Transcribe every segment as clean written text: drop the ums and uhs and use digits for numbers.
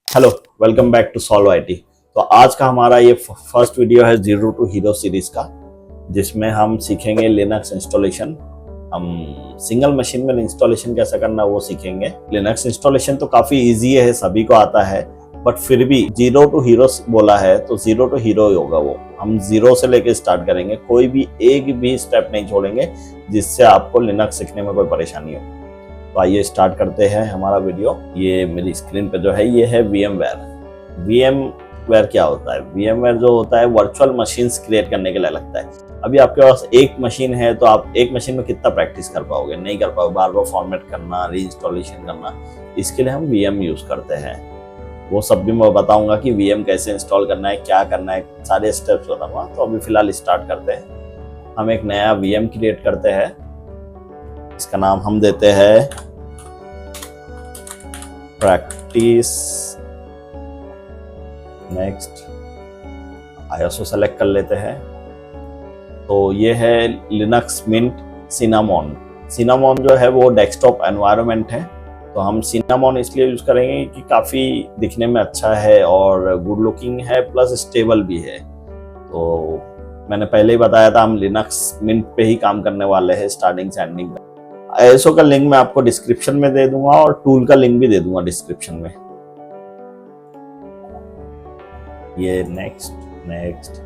Hello, welcome back to solve IT. तो आज का हमारा ये फर्स्ट वीडियो है जीरो टू हीरो सीरीज का, जिसमें हम सीखेंगे लिनक्स इंस्टॉलेशन। हम सिंगल मशीन में इंस्टॉलेशन कैसे करना वो सीखेंगे। लिनक्स इंस्टॉलेशन तो काफ़ी इजी है, सभी को आता है, बट फिर भी जीरो टू हीरो बोला है तो जीरो टू हीरो ही होगा। वो हम जीरो से लेके स्टार्ट करेंगे, कोई भी एक भी स्टेप नहीं छोड़ेंगे जिससे आपको लिनक्स सीखने में कोई परेशानी हो। तो आइए स्टार्ट करते हैं हमारा वीडियो। ये मेरी स्क्रीन पे जो है ये है VMware। VMware क्या होता है? VMware जो होता है वर्चुअल मशीन्स क्रिएट करने के लिए लगता है। अभी आपके पास एक मशीन है तो आप एक मशीन में कितना प्रैक्टिस कर पाओगे? नहीं कर पाओगे, बार बार फॉर्मेट करना, री इंस्टॉलेशन करना। इसके लिए हम VM यूज करते हैं। वो सब भी मैं बताऊंगा कि VM कैसे इंस्टॉल करना है, क्या करना है, सारे स्टेप्स बताऊंगा। तो अभी फिलहाल स्टार्ट करते हैं। हम एक नया VM क्रिएट करते हैं। इसका नाम हम देते हैं प्रैक्टिस। नेक्स्ट ISO सेलेक्ट कर लेते हैं। तो ये है लिनक्स मिंट सिनामोन। सिनामोन जो है वो डेस्कटॉप एनवायरनमेंट है। तो हम सिनामोन इसलिए यूज करेंगे कि काफ़ी दिखने में अच्छा है और गुड लुकिंग है, प्लस स्टेबल भी है। तो मैंने पहले ही बताया था हम लिनक्स मिंट पे ही काम करने वाले हैं स्टार्टिंग से एंडिंग तक। ISO का लिंक मैं आपको डिस्क्रिप्शन में दे दूंगा और टूल का लिंक भी दे दूंगा डिस्क्रिप्शन में। ये नेक्स्ट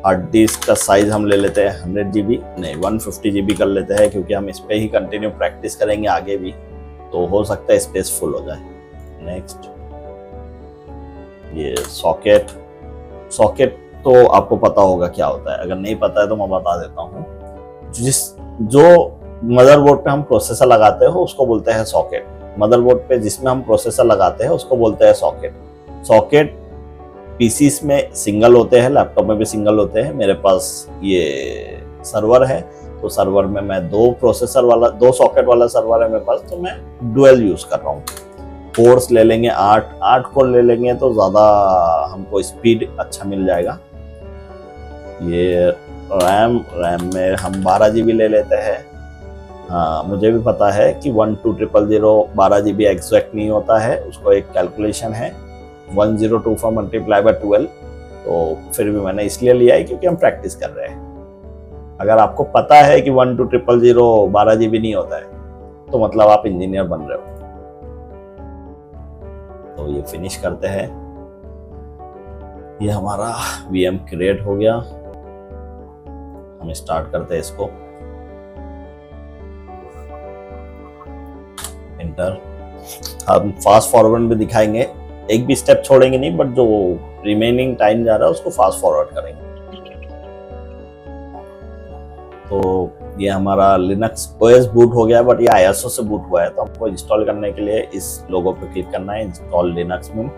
हार्ड डिस्क का साइज हम ले लेते हैं 100 GB, नहीं 150 GB कर लेते हैं, क्योंकि हम इस पे ही कंटिन्यू प्रैक्टिस करेंगे आगे भी, तो हो सकता है स्पेस फुल हो जाए। नेक्स्ट ये सॉकेट तो आपको पता होगा क्या होता है, अगर नहीं पता है तो मैं बता देता हूँ। जो मदरबोर्ड पे हम प्रोसेसर लगाते हैं उसको बोलते हैं सॉकेट। मदरबोर्ड पे जिसमें हम प्रोसेसर लगाते हैं उसको बोलते हैं सॉकेट। सॉकेट पीसीस में सिंगल होते हैं, लैपटॉप में भी सिंगल होते हैं। मेरे पास ये सर्वर है तो सर्वर में मैं दो सॉकेट वाला सर्वर है मेरे पास, तो मैं डुअल यूज कर रहा हूँ। कोर्स ले लेंगे 8 कोर ले लेंगे तो ज़्यादा हमको स्पीड अच्छा मिल जाएगा। ये रैम में हम 12 GB ले लेते हैं। हाँ, मुझे भी पता है कि 12000 12 GB एग्जैक्ट नहीं होता है, उसको एक कैलकुलेशन है 1024 मल्टीप्लाई बाय 12। तो फिर भी मैंने इसलिए लिया है क्योंकि हम प्रैक्टिस कर रहे हैं। अगर आपको पता है कि 12000 12 GB नहीं होता है तो मतलब आप इंजीनियर बन रहे हो। तो ये फिनिश करते हैं। ये हमारा VM क्रिएट हो गया। हम स्टार्ट करते हैं इसको। इंटर। हम फास्ट फॉरवर्ड भी दिखाएंगे, एक भी स्टेप छोड़ेंगे नहीं, बट जो रिमेनिंग टाइम जा रहा है उसको फास्ट फॉरवर्ड करेंगे। तो ये हमारा लिनक्स OS बूट हो गया है, बट ये ISO से बूट हुआ है। तो हमको इंस्टॉल करने के लिए इस लोगो पे क्लिक करना है, इंस्टॉल लिनक्स मिंट।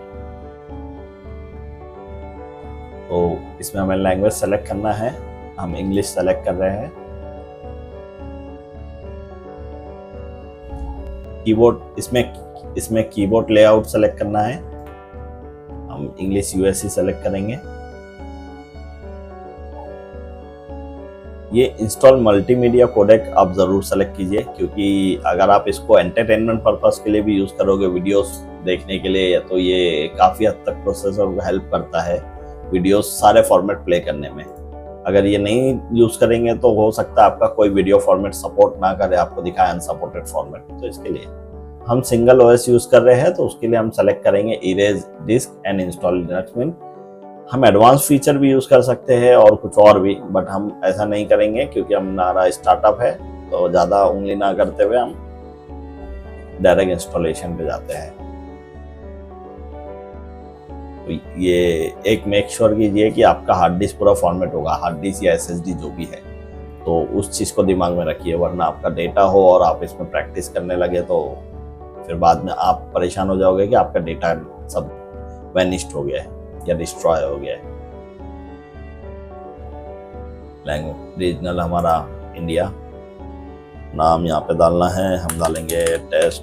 तो इसमें हमें लैंग्वेज सेलेक्ट करना है, हम इंग्लिश सेलेक्ट कर रहे हैं। कीबोर्ड इसमें कीबोर्ड लेआउट सेलेक्ट करना है, हम इंग्लिश USC सेलेक्ट करेंगे। ये इंस्टॉल मल्टीमीडिया कोडेक आप जरूर सेलेक्ट कीजिए, क्योंकि अगर आप इसको एंटरटेनमेंट पर्पस के लिए भी यूज करोगे, वीडियोस देखने के लिए, तो ये काफी हद तक प्रोसेसर को हेल्प करता है वीडियोस सारे फॉर्मेट प्ले करने में। अगर ये नहीं यूज करेंगे तो हो सकता है आपका कोई वीडियो फॉर्मेट सपोर्ट ना करे, आपको दिखाए अनसपोर्टेड फॉर्मेट। तो इसके लिए हम सिंगल OS यूज कर रहे हैं, तो उसके लिए हम सेलेक्ट करेंगे erase disk and install Linux Mint. हम एडवांस फीचर भी यूज कर सकते हैं और कुछ और भी, बट हम ऐसा नहीं करेंगे क्योंकि हमारा स्टार्टअप है। तो ज्यादा उंगली ना करते हुए हम डायरेक्ट इंस्टॉलेशन पे जाते हैं। तो ये एक मेक श्योर कीजिए कि आपका हार्ड डिस्क पूरा फॉर्मेट होगा, हार्ड डिस्क या SSD जो भी है, तो उस चीज़ को दिमाग में रखिए, वरना आपका डेटा हो और आप इसमें प्रैक्टिस करने लगे तो फिर बाद में आप परेशान हो जाओगे कि आपका डेटा सब वैनिश्ड हो गया है या डिस्ट्रॉय हो गया है। लैंग्वेज रीजनल हमारा इंडिया, नाम यहाँ पे डालना है, हम डालेंगे टेस्ट।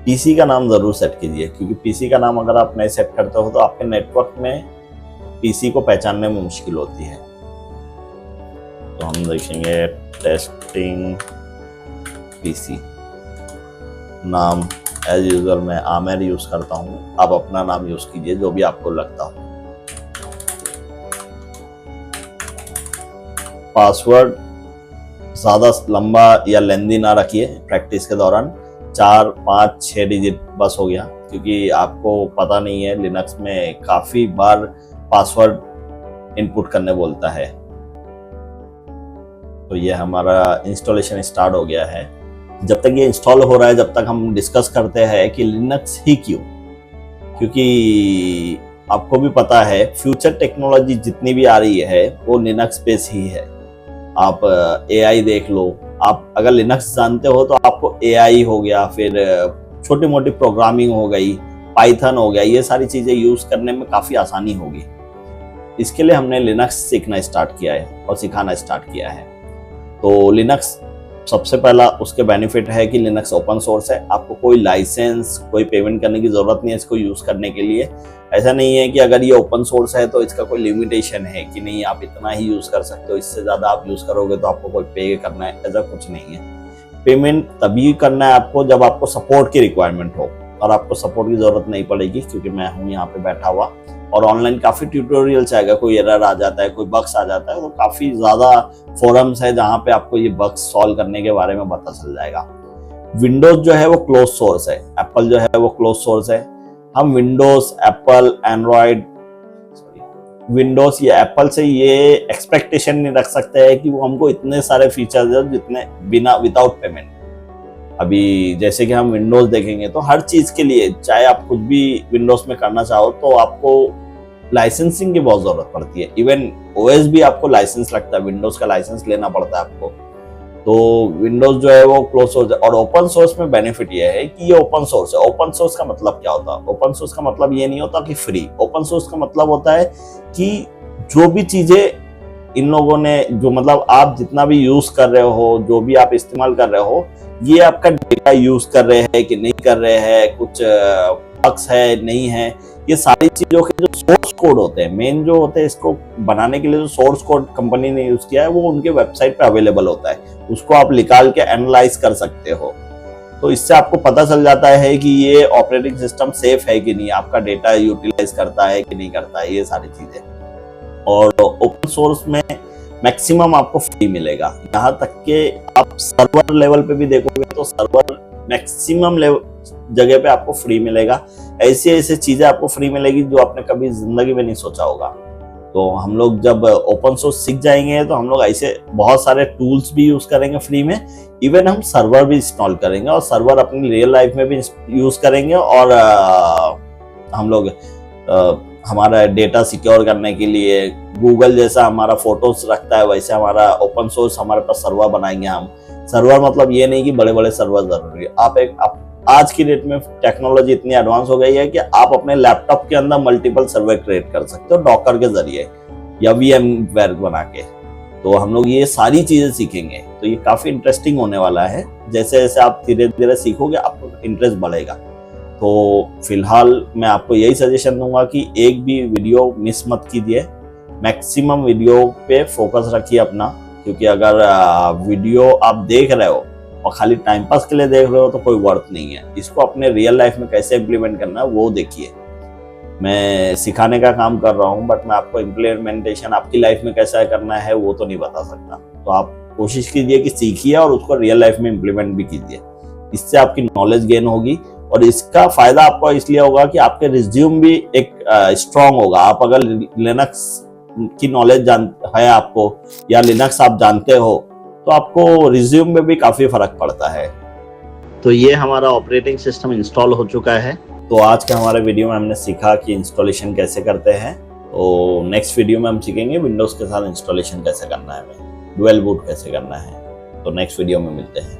PC का नाम जरूर सेट कीजिए, क्योंकि PC का नाम अगर आप नहीं सेट करते हो तो आपके नेटवर्क में PC को पहचानने में मुश्किल होती है। तो हम देखेंगे टेस्टिंग PC। नाम एज यूजल मैं आमिर यूज करता हूँ, आप अपना नाम यूज कीजिए जो भी आपको लगता हो। पासवर्ड ज़्यादा लंबा या लेंदी ना रखिए, प्रैक्टिस के दौरान 4, 5, 6 डिजिट बस हो गया, क्योंकि आपको पता नहीं है लिनक्स में काफ़ी बार पासवर्ड इनपुट करने बोलता है। तो ये हमारा इंस्टॉलेशन स्टार्ट हो गया है। जब तक ये इंस्टॉल हो रहा है, जब तक हम डिस्कस करते हैं कि लिनक्स ही क्यों, क्योंकि आपको भी पता है फ्यूचर टेक्नोलॉजी जितनी भी आ रही है वो लिनक्स बेस ही है। आप एआई देख लो, आप अगर लिनक्स जानते हो तो आपको एआई हो गया, फिर छोटी मोटी प्रोग्रामिंग हो गई, पाइथन हो गया, ये सारी चीज़ें यूज़ करने में काफ़ी आसानी होगी। इसके लिए हमने लिनक्स सीखना स्टार्ट किया है और सिखाना स्टार्ट किया है। तो लिनक्स सबसे पहला उसके बेनिफिट है कि लिनक्स ओपन सोर्स है, आपको कोई लाइसेंस, कोई पेमेंट करने की ज़रूरत नहीं है इसको यूज़ करने के लिए। ऐसा नहीं है कि अगर ये ओपन सोर्स है तो इसका कोई लिमिटेशन है कि नहीं आप इतना ही यूज़ कर सकते हो, इससे ज़्यादा आप यूज़ करोगे तो आपको कोई पे करना है, ऐसा कुछ नहीं है। पेमेंट तभी करना है आपको जब आपको सपोर्ट की रिक्वायरमेंट हो, और आपको सपोर्ट की ज़रूरत नहीं पड़ेगी क्योंकि मैं हूँ यहाँ पे बैठा हुआ, और ऑनलाइन काफ़ी ट्यूटोरियल्स आएगा। कोई एरर आ जाता है, कोई बग्स आ जाता है, तो काफ़ी ज़्यादा फोरम्स है जहाँ पे आपको ये बग्स सॉल्व करने के बारे में पता चल जाएगा। विंडोज जो है वो क्लोज सोर्स है, एप्पल जो है वो क्लोज सोर्स है। हम विंडोज, एप्पल, एंड्रॉयड, विंडोज या एप्पल से ये एक्सपेक्टेशन नहीं रख सकते हैं कि वो हमको इतने सारे फीचर्स दे जितने बिना विदाउट पेमेंट। अभी जैसे कि हम विंडोज देखेंगे तो हर चीज के लिए, चाहे आप कुछ भी विंडोज में करना चाहो तो आपको लाइसेंसिंग की बहुत जरूरत पड़ती है। इवन ओएस भी आपको लाइसेंस लगता है, विंडोज का लाइसेंस लेना पड़ता है आपको। तो विंडोज जो है वो क्लोज सोर्स है। और ओपन सोर्स में बेनिफिट ये है कि ये ओपन सोर्स है। ओपन सोर्स का मतलब क्या होता है? ओपन सोर्स का मतलब ये नहीं होता कि फ्री। ओपन सोर्स का मतलब होता है कि जो भी चीजें इन लोगों ने, जो मतलब आप जितना भी यूज कर रहे हो, जो भी आप इस्तेमाल कर रहे हो, ये आपका डेटा यूज कर रहे हैं कि नहीं कर रहे हैं, कुछ बग्स है नहीं है, ये सारी चीजों के जो सोर्स कोड होते हैं, मेन जो होते हैं इसको बनाने के लिए जो सोर्स कोड कंपनी ने यूज किया है वो उनके वेबसाइट पे अवेलेबल होता है। उसको आप निकाल के एनालाइज कर सकते हो। तो इससे आपको पता चल जाता है कि ये ऑपरेटिंग सिस्टम सेफ है कि नहीं, आपका डेटा यूटिलाइज करता है कि नहीं करता है, ये सारी चीजें। और ओपन सोर्स में मैक्सिमम आपको फ्री मिलेगा। यहाँ तक कि आप सर्वर लेवल पे भी देखोगे तो सर्वर मैक्सिमम जगह पे आपको फ्री मिलेगा। ऐसी ऐसी चीजें आपको फ्री मिलेगी जो आपने कभी जिंदगी में नहीं सोचा होगा। तो हम लोग जब ओपन सोर्स सीख जाएंगे तो हम लोग ऐसे बहुत सारे टूल्स भी यूज करेंगे फ्री में। इवन हम सर्वर भी इंस्टॉल करेंगे और सर्वर अपनी रियल लाइफ में भी यूज करेंगे। और हम लोग हमारा डेटा सिक्योर करने के लिए गूगल जैसा हमारा फोटोज रखता है, वैसे हमारा ओपन सोर्स हमारे पास सर्वर बनाएंगे हम। सर्वर मतलब ये नहीं कि बड़े बड़े सर्वर जरूरी है। आप आज की डेट में टेक्नोलॉजी इतनी एडवांस हो गई है कि आप अपने लैपटॉप के अंदर मल्टीपल सर्वर क्रिएट कर सकते हो डॉकर के जरिए या वीएमवेयर बना के। तो हम लोग ये सारी चीजें सीखेंगे, तो ये काफी इंटरेस्टिंग होने वाला है। जैसे जैसे आप धीरे धीरे सीखोगे आपको इंटरेस्ट बढ़ेगा। तो फिलहाल मैं आपको यही सजेशन दूंगा कि एक भी वीडियो मिस मत कीजिए, मैक्सिमम वीडियो पे फोकस रखिए अपना। क्योंकि अगर वीडियो आप देख रहे हो और खाली टाइम पास के लिए देख रहे हो तो कोई वर्थ नहीं है। इसको अपने रियल लाइफ में कैसे इम्प्लीमेंट करना है वो देखिए। मैं सिखाने का काम कर रहा हूँ, बट मैं आपको इम्प्लीमेंटेशन आपकी लाइफ में कैसा करना है वो तो नहीं बता सकता। तो आप कोशिश कीजिए कि सीखिए और उसको रियल लाइफ में इम्प्लीमेंट भी कीजिए। इससे आपकी नॉलेज गेन होगी और इसका फायदा आपको इसलिए होगा कि आपके रिज्यूम भी एक स्ट्रांग होगा। आप अगर लिनक्स की नॉलेज है आपको या लिनक्स आप जानते हो तो आपको रिज्यूम में भी काफी फर्क पड़ता है। तो ये हमारा ऑपरेटिंग सिस्टम इंस्टॉल हो चुका है। तो आज के हमारे वीडियो में हमने सीखा कि इंस्टॉलेशन कैसे करते हैं। तो नेक्स्ट वीडियो में हम सीखेंगे विंडोज के साथ इंस्टॉलेशन कैसे करना है, डुअल बूट कैसे करना है। तो नेक्स्ट वीडियो में मिलते हैं।